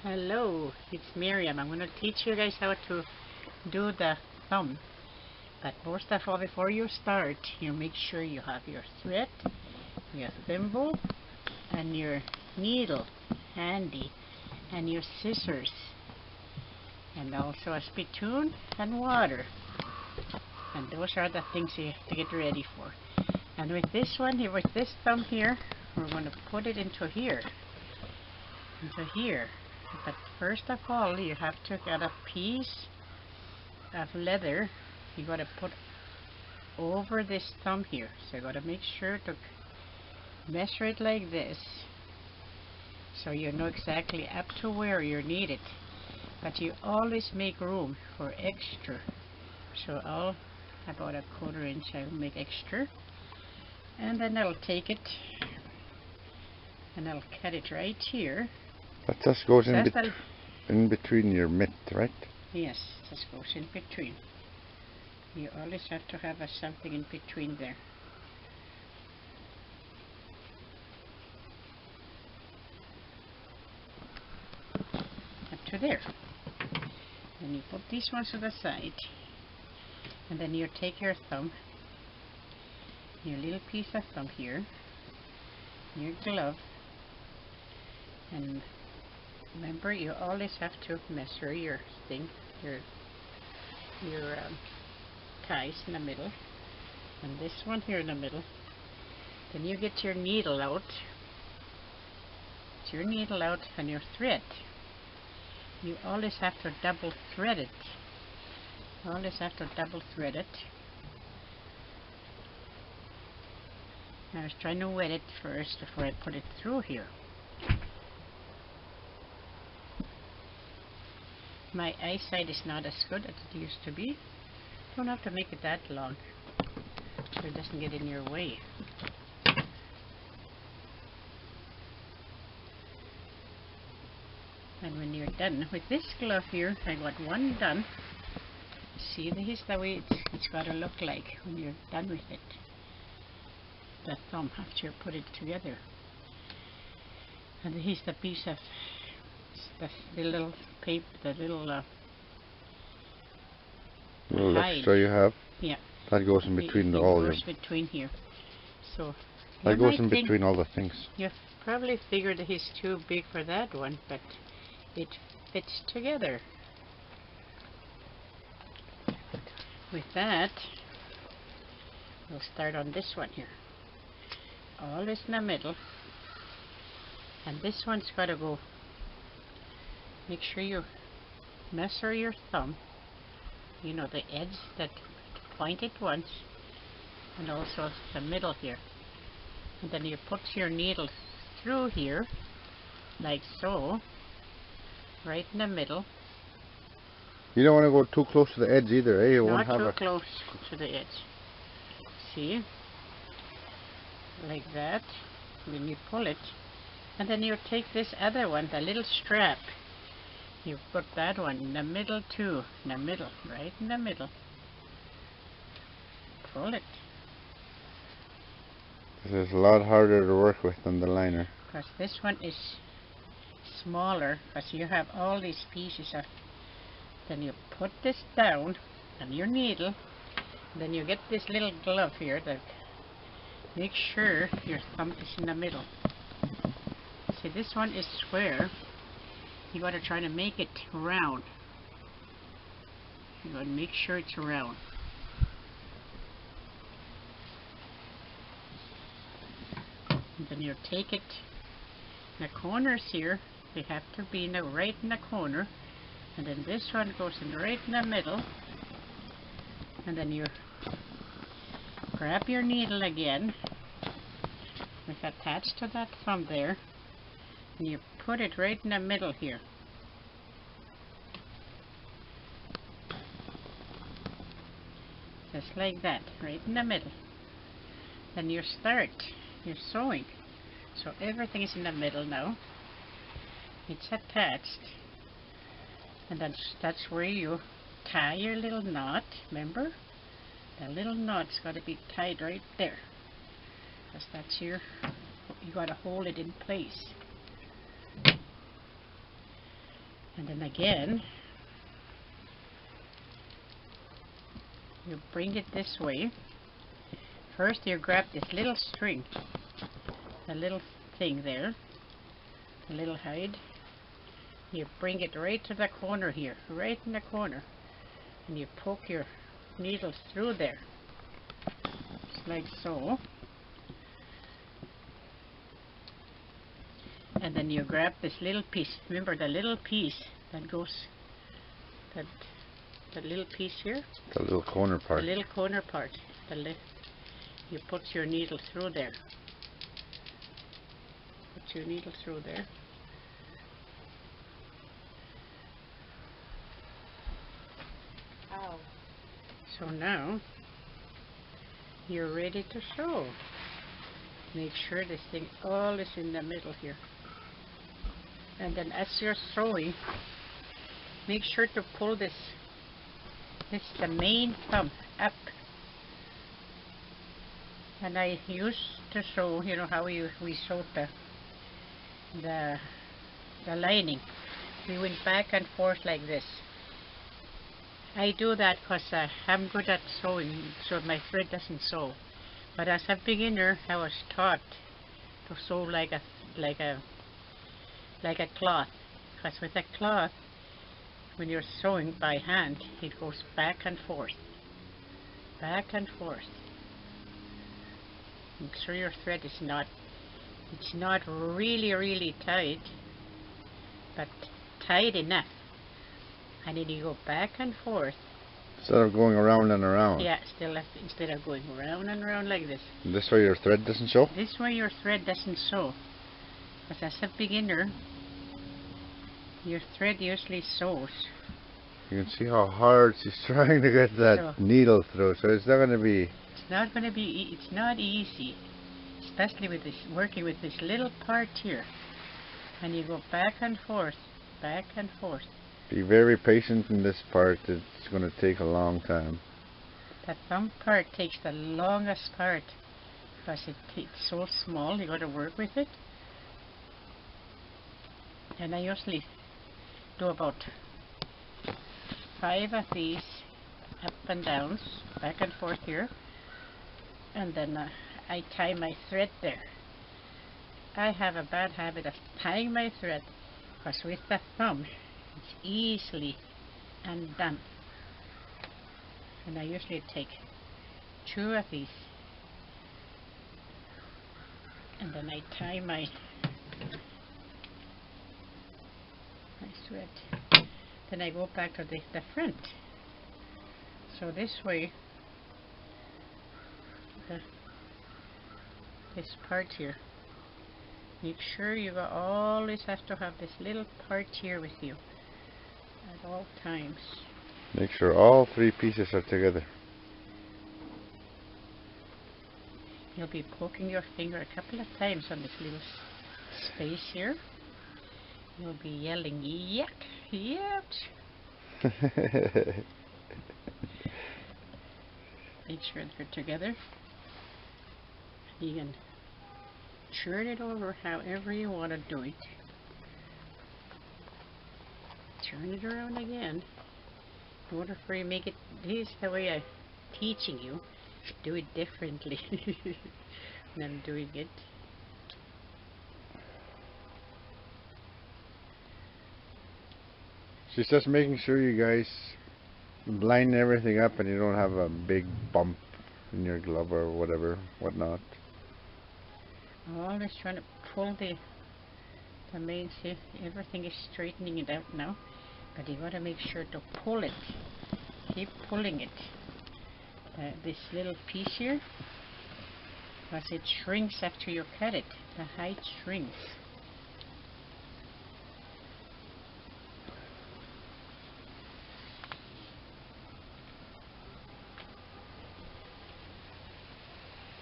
Hello, it's Miriam. I'm going to teach you guys how to do the thumb. But most of all, before you start, you make sure you have your thread, your thimble, and your needle handy, and your scissors, and also a spittoon and water. And those are the things you have to get ready for. And with this one here, with this thumb here, we're going to put it into here. But first of all, you have to get a piece of leather you got to put over this thumb here. So you got to make sure to measure it like this, so you know exactly up to where you need it. But you always make room for extra. So I'll about a 1/4 inch I'll make extra, and then I'll take it and I'll cut it right here. That just goes in between your mitt, right? Yes, just goes in between. You always have to have something in between there. Up to there. Then you put these ones to the side. And then you take your thumb, your little piece of thumb here, your glove, and remember, you always have to measure your thing, your ties in the middle, and this one here in the middle. Then you get your needle out. Get your needle out and your thread. You always have to double thread it. Always have to double thread it. I was trying to wet it first before I put it through here. My eyesight is not as good as it used to be. Don't have to make it that long so it doesn't get in your way. And when you're done with this glove here, I got one done. See, this is the way it's got to look like when you're done with it. The thumb after you put it together. And here's the piece of the little paper, the little extra you have. Yeah. That goes in between all your. Goes between here. So that goes in between all the things. You probably figured that he's too big for that one, but it fits together. With that, we'll start on this one here. All this in the middle, and this one's got to go. Make sure you measure your thumb. You know, the edge that point it once, and also the middle here. And then you put your needle through here, like so, right in the middle. You don't want to go too close to the edge either, eh? You won't have too close to the edge. See? Like that. Then you pull it. And then you take this other one, the little strap. You put that one in the middle too. In the middle. Right in the middle. Pull it. This is a lot harder to work with than the liner. Because this one is smaller. Because you have all these pieces of. Then you put this down on your needle. Then you get this little glove here that make sure your thumb is in the middle. See, this one is square. You got to try to make it round. You got to make sure it's round. And then you take it. The corners here, they have to be right in the corner. And then this one goes in right in the middle. And then you grab your needle again, with attached to that thumb there, and you put it right in the middle here. Just like that, right in the middle. Then you start your sewing. So everything is in the middle now. It's attached. And that's where you tie your little knot, remember? The little knot's got to be tied right there. Because that's you got to hold it in place. And then again, you bring it this way. First you grab this little string, the little thing there, the little hide. You bring it right to the corner here, right in the corner. And you poke your needle through there, just like so. And then you grab this little piece. Remember the little piece that goes, that little piece here? The little corner part. The little corner part. You put your needle through there. Put your needle through there. Ow. So now you're ready to sew. Make sure this thing all is in the middle here. And then as you're sewing, make sure to pull this the main thumb up. And I used to sew, you know how we sewed the lining. We went back and forth like this. I do that because I'm good at sewing, so my thread doesn't sew. But as a beginner, I was taught to sew like a cloth. Because with a cloth, when you're sewing by hand, it goes back and forth, back and forth. Make sure your thread is not really tight, but tight enough. And then you go back and forth. Instead of going around and around. Yeah, instead of going around and around like this. And this way your thread doesn't show? This way your thread doesn't show. But as a beginner, your thread usually shows. You can see how hard she's trying to get that needle through, so it's not going to be... It's not easy. Especially with this, working with this little part here. And you go back and forth, back and forth. Be very patient in this part. It's going to take a long time. That thumb part takes the longest part because it's so small. You got to work with it. And I usually do about 5 of these up and downs, back and forth here. And then I tie my thread there. I have a bad habit of tying my thread because with the thumb it's easily undone. And I usually take 2 of these. And then I tie my thread. Then I go back to the front. So this way, this part here. Make sure you always have to have this little part here with you at all times. Make sure all 3 pieces are together. You'll be poking your finger a couple of times on this little space here. You'll be yelling, yuck, yuck. Make sure they're together. You can turn it over however you want to do it. Turn it around again. In order for you to make it, this is the way I'm teaching you. Do it differently than doing it. She's just making sure you guys line everything up and you don't have a big bump in your glove or whatnot. Always trying to pull the main, see, everything is straightening it out now, but you got to make sure to pull it. Keep pulling it. This little piece here, because it shrinks after you cut it. The height shrinks.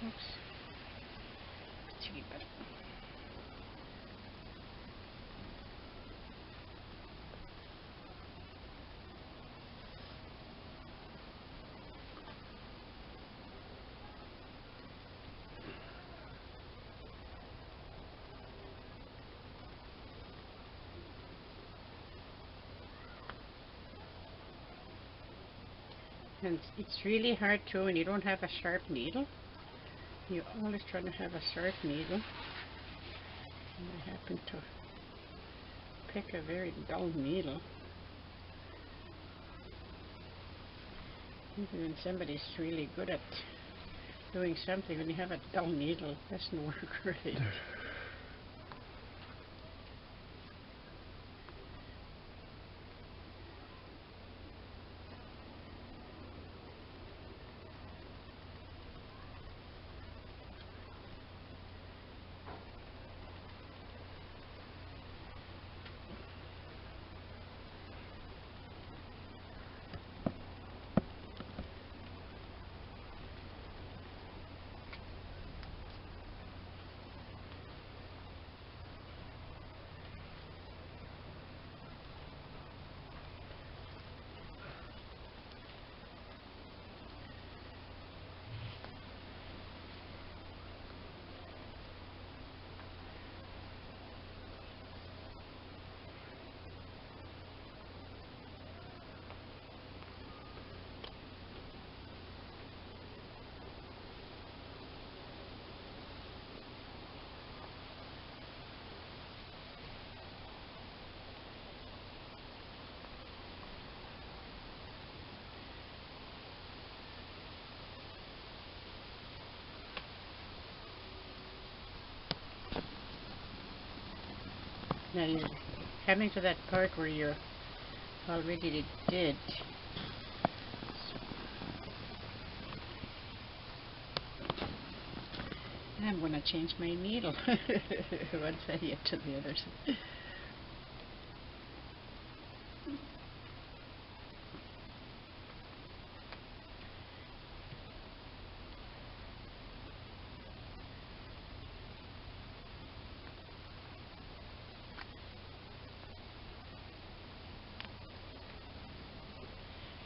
Oops. Cheaper. And it's really hard too when you don't have a sharp needle. You're always trying to have a sharp needle. And I happen to pick a very dull needle. Even when somebody's really good at doing something, when you have a dull needle, it doesn't work right. Now you're coming to that part where you already did. I'm going to change my needle once I get to the other side.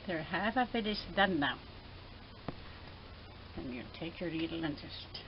There, half of it is done now. And you take your needle and just